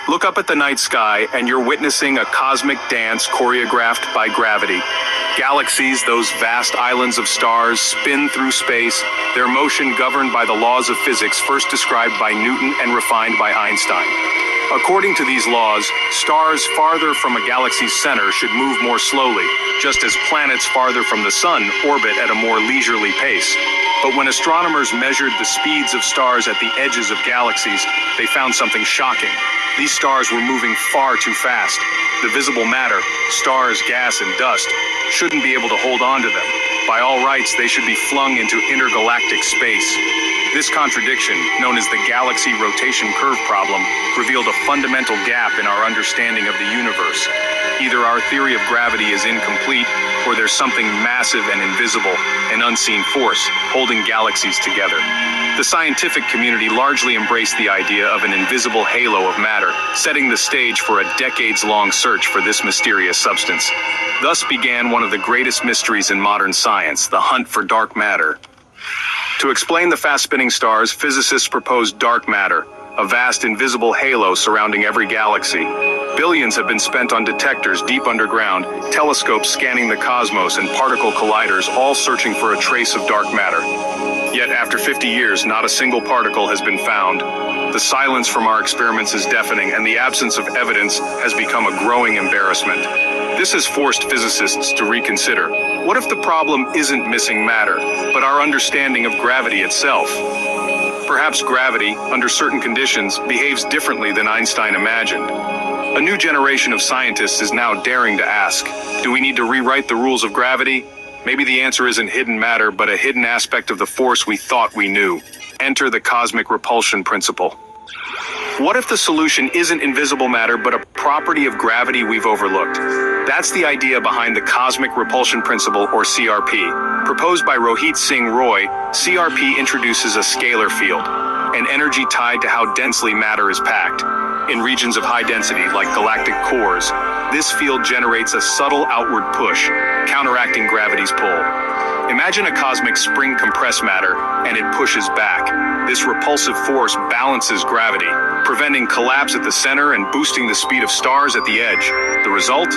Look up at the night sky and you're witnessing a cosmic dance choreographed by gravity. Galaxies, those vast islands of stars, spin through space, their motion governed by the laws of physics first described by Newton and refined by Einstein. According to these laws, stars farther from a galaxy's center should move more slowly, just as planets farther from the sun orbit at a more leisurely pace. But when astronomers measured the speeds of stars at the edges of galaxies, they found something shocking. These stars were moving far too fast. The visible matter, stars, gas, and dust, shouldn't be able to hold on to them. By all rights, they should be flung into intergalactic space. This contradiction, known as the galaxy rotation curve problem, revealed a fundamental gap in our understanding of the universe. Either our theory of gravity is incomplete, or there's something massive and invisible, an unseen force, holding galaxies together. The scientific community largely embraced the idea of an invisible halo of matter, setting the stage for a decades-long search for this mysterious substance. Thus began one of the greatest mysteries in modern science, the hunt for dark matter. To explain the fast-spinning stars, physicists proposed dark matter, a vast invisible halo surrounding every galaxy. Billions have been spent on detectors deep underground, telescopes scanning the cosmos, and particle colliders, all searching for a trace of dark matter. Yet after 50 years, not a single particle has been found. The silence from our experiments is deafening, and the absence of evidence has become a growing embarrassment. This has forced physicists to reconsider. What if the problem isn't missing matter, but our understanding of gravity itself? Perhaps gravity, under certain conditions, behaves differently than Einstein imagined. A new generation of scientists is now daring to ask, do we need to rewrite the rules of gravity? Maybe the answer isn't hidden matter, but a hidden aspect of the force we thought we knew. Enter the cosmic repulsion principle. What if the solution isn't invisible matter, but a property of gravity we've overlooked? That's the idea behind the cosmic repulsion principle, or CRP. Proposed by Rohit Singh Roy, CRP introduces a scalar field, an energy tied to how densely matter is packed. In regions of high density, like galactic cores, this field generates a subtle outward push, counteracting gravity's pull. Imagine a cosmic spring compress matter, and it pushes back. This repulsive force balances gravity, preventing collapse at the center and boosting the speed of stars at the edge. The result?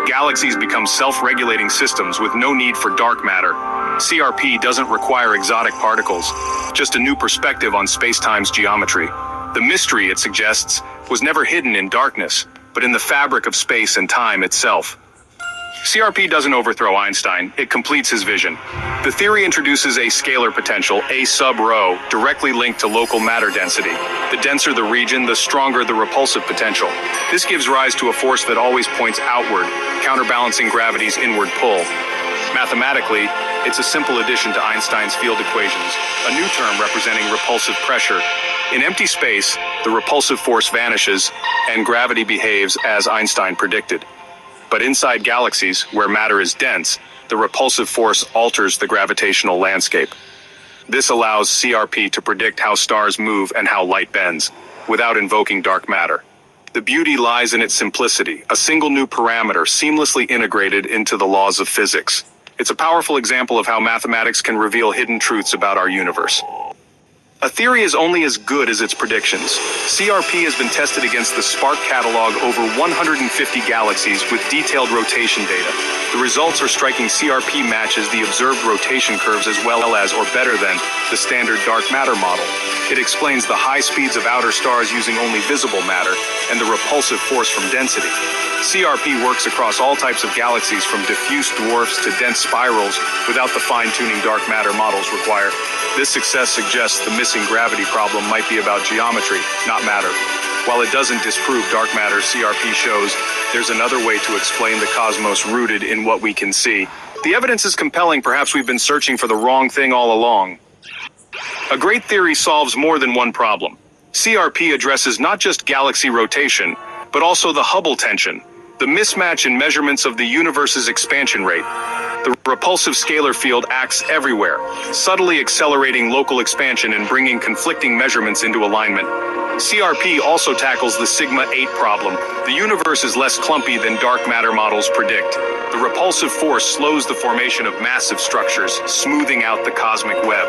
Galaxies become self-regulating systems with no need for dark matter. CRP doesn't require exotic particles, just a new perspective on space-time's geometry. The mystery, it suggests, was never hidden in darkness, but in the fabric of space and time itself. CRP doesn't overthrow Einstein, it completes his vision. The theory introduces a scalar potential, A sub rho, directly linked to local matter density. The denser the region, the stronger the repulsive potential. This gives rise to a force that always points outward, counterbalancing gravity's inward pull. Mathematically, it's a simple addition to Einstein's field equations, a new term representing repulsive pressure. In empty space, the repulsive force vanishes, and gravity behaves as Einstein predicted. But inside galaxies, where matter is dense, the repulsive force alters the gravitational landscape. This allows CRP to predict how stars move and how light bends, without invoking dark matter. The beauty lies in its simplicity, a single new parameter seamlessly integrated into the laws of physics. It's a powerful example of how mathematics can reveal hidden truths about our universe. A theory is only as good as its predictions. CRP has been tested against the Spark catalog over 150 galaxies with detailed rotation data. The results are striking. CRP matches the observed rotation curves as well as, or better than, the standard dark matter model. It explains the high speeds of outer stars using only visible matter and the repulsive force from density. CRP works across all types of galaxies, from diffuse dwarfs to dense spirals, without the fine-tuning dark matter models require. This success suggests the missing gravity problem might be about geometry, not matter. While it doesn't disprove dark matter, CRP shows there's another way to explain the cosmos rooted in what we can see. The evidence is compelling. Perhaps we've been searching for the wrong thing all along. A great theory solves more than one problem. CRP addresses not just galaxy rotation, but also the Hubble tension, the mismatch in measurements of the universe's expansion rate. The repulsive scalar field acts everywhere, subtly accelerating local expansion and bringing conflicting measurements into alignment. CRP also tackles the sigma-8 problem. The universe is less clumpy than dark matter models predict. The repulsive force slows the formation of massive structures, smoothing out the cosmic web.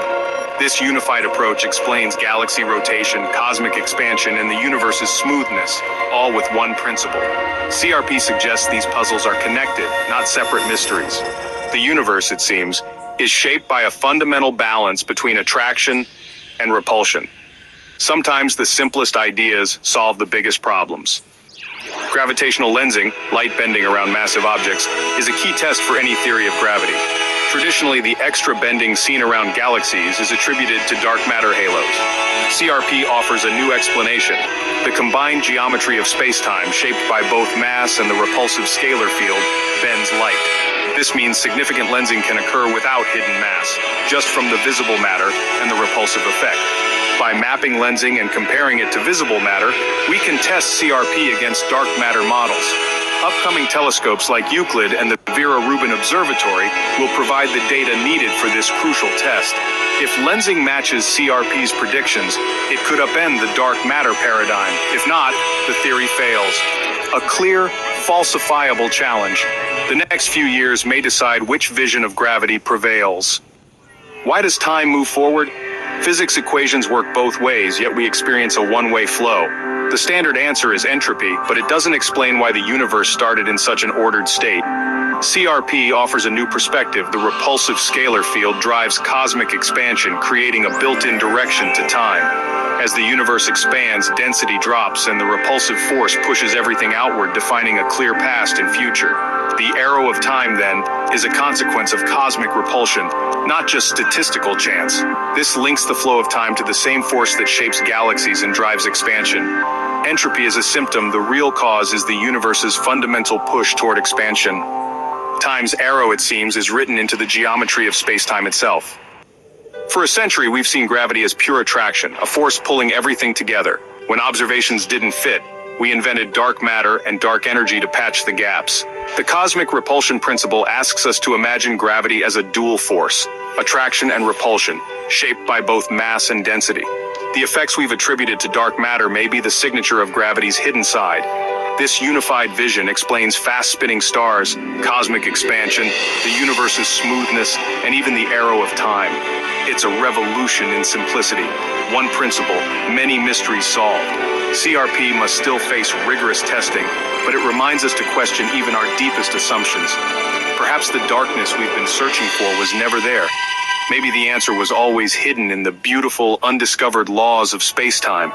This unified approach explains galaxy rotation, cosmic expansion, and the universe's smoothness, all all with one principle. CRP suggests these puzzles are connected, not separate mysteries. The universe, it seems, is shaped by a fundamental balance between attraction and repulsion. Sometimes the simplest ideas solve the biggest problems. Gravitational lensing, light bending around massive objects, is a key test for any theory of gravity. Traditionally, the extra bending seen around galaxies is attributed to dark matter halos. CRP offers a new explanation: the combined geometry of spacetime, shaped by both mass and the repulsive scalar field, bends light. This means significant lensing can occur without hidden mass, just from the visible matter and the repulsive effect. By mapping lensing and comparing it to visible matter, we can test CRP against dark matter models. Upcoming telescopes like Euclid and the Vera Rubin Observatory will provide the data needed for this crucial test. If lensing matches CRP's predictions, it could upend the dark matter paradigm. If not, the theory fails. A clear, falsifiable challenge. The next few years may decide which vision of gravity prevails. Why does time move forward? Physics equations work both ways, yet we experience a one-way flow. The standard answer is entropy, but it doesn't explain why the universe started in such an ordered state. CRP offers a new perspective. The repulsive scalar field drives cosmic expansion, creating a built-in direction to time. As the universe expands, density drops, and the repulsive force pushes everything outward, defining a clear past and future. The arrow of time, then, is a consequence of cosmic repulsion, not just statistical chance. This links the flow of time to the same force that shapes galaxies and drives expansion. Entropy is a symptom. The real cause is the universe's fundamental push toward expansion. Time's arrow, it seems, is written into the geometry of space-time itself. For a century, we've seen gravity as pure attraction, a force pulling everything together. When observations didn't fit, we invented dark matter and dark energy to patch the gaps. The cosmic repulsion principle asks us to imagine gravity as a dual force, attraction and repulsion, shaped by both mass and density. The effects we've attributed to dark matter may be the signature of gravity's hidden side. This unified vision explains fast-spinning stars, cosmic expansion, the universe's smoothness, and even the arrow of time. It's a revolution in simplicity. One principle, many mysteries solved. CRP must still face rigorous testing, but it reminds us to question even our deepest assumptions. Perhaps the darkness we've been searching for was never there. Maybe the answer was always hidden in the beautiful, undiscovered laws of space-time.